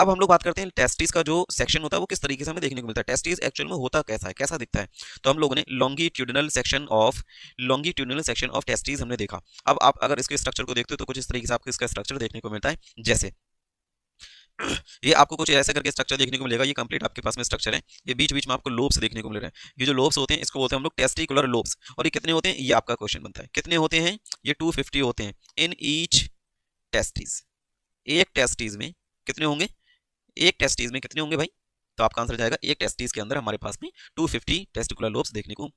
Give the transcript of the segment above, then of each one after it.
अब हम लोग बात करते हैं टेस्टिस का जो सेक्शन होता है वो किस तरीके से हमें देखने को मिलता है, टेस्टिस एक्चुअल में होता कैसा है, कैसा दिखता है। तो हम लोगों ने लॉन्गिट्यूडिनल सेक्शन ऑफ टेस्टिस हमने देखा। अब आप अगर इसके स्ट्रक्चर को देखते हो तो कुछ इस तरीके से आपको इसका स्ट्रक्चर देखने को मिलता है। जैसे ये आपको कुछ ऐसा करके स्ट्रक्चर देखने को मिलेगा, ये कंप्लीट आपके पास में स्ट्रक्चर है। ये बीच बीच में आपको लोब्स देखने को मिल रहे हैं। ये जो लोब्स होते हैं इसको बोलते हैं हम लोग टेस्टिकुलर लोब्स। और ये कितने होते हैं, ये आपका क्वेश्चन बनता है, कितने होते हैं, ये 250 होते हैं इन ईच टेस्टिस। एक टेस्टिस में कितने होंगे, एक टेस्टिस में कितने होंगे भाई, तो आपका आंसर जाएगा एक टेस्टिस के अंदर हमारे पास में 250 टेस्टिकुलर लोब्स देखने को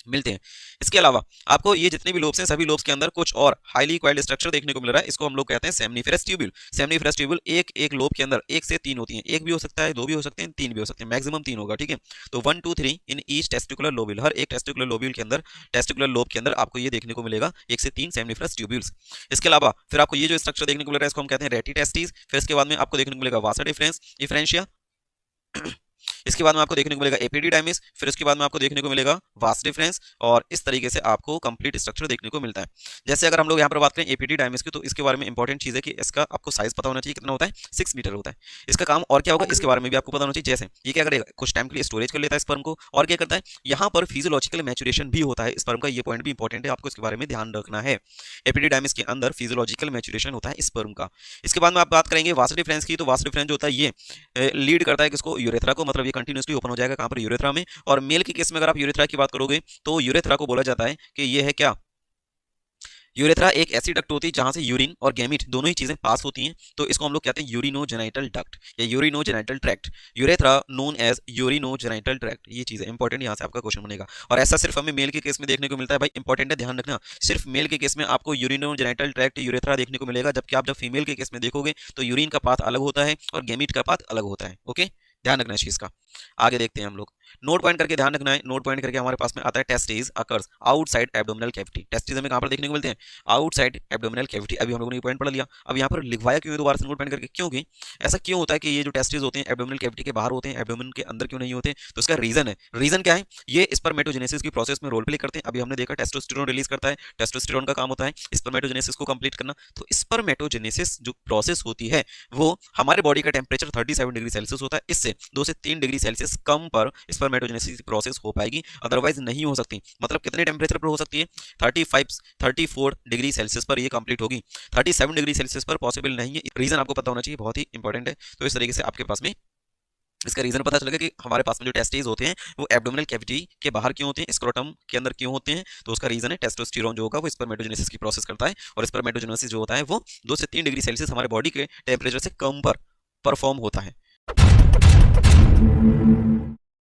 मिलते हैं। इसके अलावा आपको ये जितने भी लोब्स हैं सभी लोब्स के अंदर कुछ और हाईली क्वाइल्ड स्ट्रक्चर देखने को मिल रहा है। इसको हम लोग कहते हैं सेमनीफेरस ट्यूब्यूल। सेमनीफेरस ट्यूब्यूल एक एक लोब के अंदर एक से तीन होती हैं, एक भी हो सकता है, दो भी हो सकते हैं, तीन भी हो सकते हैं, मैक्सिमम तीन होगा, ठीक है। तो 1 2 3 इन ईच टेस्टिकुलर लोब्यूल, हर एक टेस्टिकुलर लोब्यूल के अंदर, टेस्टिकुलर लोब के अंदर आपको ये देखने को मिलेगा एक से तीन सेमनीफेरस ट्यूब्यूल्स। इसके अलावा फिर आपको ये जो स्ट्रक्चर देखने को मिल रहा है इसको हम कहते हैं रेटी टेस्टिस। फिर इसके बाद में आपको देखने को मिलेगा वासा डिफरेंशिया। इसके बाद में आपको देखने को मिलेगा एपिडिडाइमिस। फिर इसके बाद में आपको देखने को मिलेगा वास डिफरेंस। और इस तरीके से आपको कंप्लीट स्ट्रक्चर देखने को मिलता है। जैसे अगर हम लोग यहाँ पर बात करें एपिडिडाइमिस की, तो इसके बारे में इंपॉर्टेंट चीज है कि इसका आपको साइज पता होना चाहिए, कितना होता है, 6 मीटर होता है। इसका काम और क्या होगा इसके बारे में भी आपको पता होना चाहिए। जैसे ये क्या करेगा, कुछ टाइम के लिए स्टोरेज कर लेता है स्पर्म को, और क्या करता है, यहाँ पर फिजियोलॉजिकल मैचुरेशन भी होता है स्पर्म का। ये पॉइंट भी इंपॉर्टेंट है, आपको इसके बारे में ध्यान रखना है। एपिडिडाइमिस के अंदर फिजियोलॉजिकल मैचुरेशन होता है स्पर्म का। इसके बाद में आप बात करेंगे वास डिफरेंस की, तो वास डिफरेंस जो होता है ये लीड करता है किसको, यूरेथ्रा को। मतलब ये कंटिन्यूसली ओपन हो जाएगा कहां पर, यूरेथ्रा में। और मेल के केस में अगर आप यूरेथ्रा की बात करोगे तो यूरेथ्रा को बोला जाता है कि ये है क्या, यूरेथ्रा एक ऐसी डक्ट होती है जहां से यूरिन और गैमीट दोनों ही चीजें पास होती हैं। तो इसको हम लोग कहते हैं यूरिनोजेनाइटल डक्ट या urinogenital tract. Urethra known as urinogenital tract. ये चीज है इंपॉर्टेंट, यहां से आपका क्वेश्चन बनेगा। और ऐसा सिर्फ हमें मेल के केस में देखने को मिलता है भाई, इंपॉर्टेंट है, ध्यान रखना। सिर्फ मेल के केस में आपको यूरिनोजेनाइटल ट्रैक्ट यूरेथ्रा देखने को मिलेगा, जबकि आप जब फीमेल के केस में देखोगे तो यूरिन का पाथ अलग होता है और गैमीट का पाथ अलग होता है। ओके, ध्यान रखना इस चीज का। आगे देखते हैं हम लोग, नोट पॉइंट करके ध्यान रखना है। नोट पॉइंट करके हमारे पास में आता है testis occurs outside abdominal cavity. Testis हमें कहां पर देखने को मिलते हैं, आउटसाइड एब्डोमिनल कैविटी। अभी हम लोगों ने ये पॉइंट पढ़ लिया। अब यहाँ पर लिखवाया क्यों है दोबारा से नोट पॉइंट करके, क्योंकि ऐसा क्यों होता है कि ये जो टेस्टिस होते हैं एब्डोमिनल कैविटी के बाहर होते हैं, एब्डोमिन के अंदर क्यों नहीं होते, तो इसका रीजन है। रीजन क्या है, ये स्पर्मेटोजेनेसिस की प्रोसेस में रोल प्ले करते हैं। अभी हमने देखा टेस्टोस्टेरोन रिलीज करता है, टेस्टोस्टेरोन का काम होता है स्पर्मेटोजेनेसिस को कंप्लीट करना। तो स्पर्मेटोजेनेसिस जो प्रोसेस होती है वो हमारे बॉडी का टेम्परेचर 37 डिग्री सेल्सियस होता है, इससे 2 से 3 डिग्री सेल्सियस कम पर स्पर्मेटोजेनेसिस प्रोसेस हो पाएगी, अदरवाइज नहीं हो सकती। मतलब कितने टेम्परेचर पर हो सकती है, 34 डिग्री सेल्सियस पर ये कंप्लीट होगी, 37 डिग्री सेल्सियस पर पॉसिबल नहीं है। रीजन आपको पता होना चाहिए, बहुत ही इंपॉर्टेंट है। तो इस तरीके से आपके पास में इसका रीजन पता चलेगा कि हमारे पास में जो टेस्टिस होते हैं वो एब्डोमिनल कैविटी के बाहर क्यों होते हैं, स्क्रोटम के अंदर क्यों होते हैं। तो उसका रीजन है टेस्टोस्टेरोन जो होगा वो स्पर्मेटोजेनेसिस की प्रोसेस करता है, और स्पर्मेटोजेनेसिस जो होता है वो 2 से 3 डिग्री सेल्सियस हमारे बॉडी के टेम्परेचर से कम पर परफॉर्म होता है।